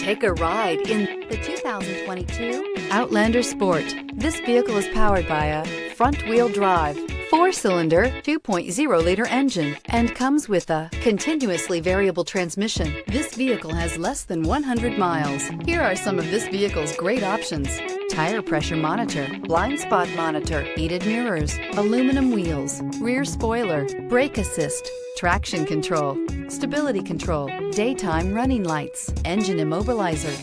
Take a ride in the 2022 Outlander Sport. This vehicle is powered by a front-wheel drive, 4-cylinder, 2.0-liter engine, and comes with a continuously variable transmission. This vehicle has less than 100 miles. Here are some of this vehicle's great options: tire pressure monitor, blind spot monitor, heated mirrors, aluminum wheels, rear spoiler, brake assist, traction control, stability control, daytime running lights, engine immobilizer.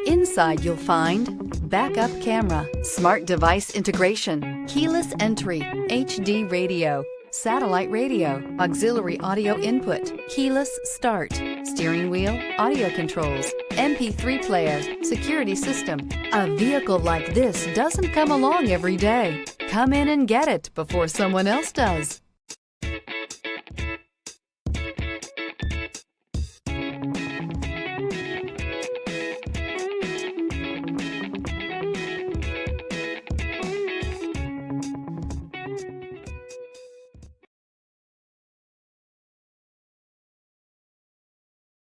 Inside you'll find backup camera, smart device integration, keyless entry, HD radio, satellite radio, auxiliary audio input, keyless start, steering wheel audio controls, MP3 player, security system. A vehicle like this doesn't come along every day. Come in and get it before someone else does.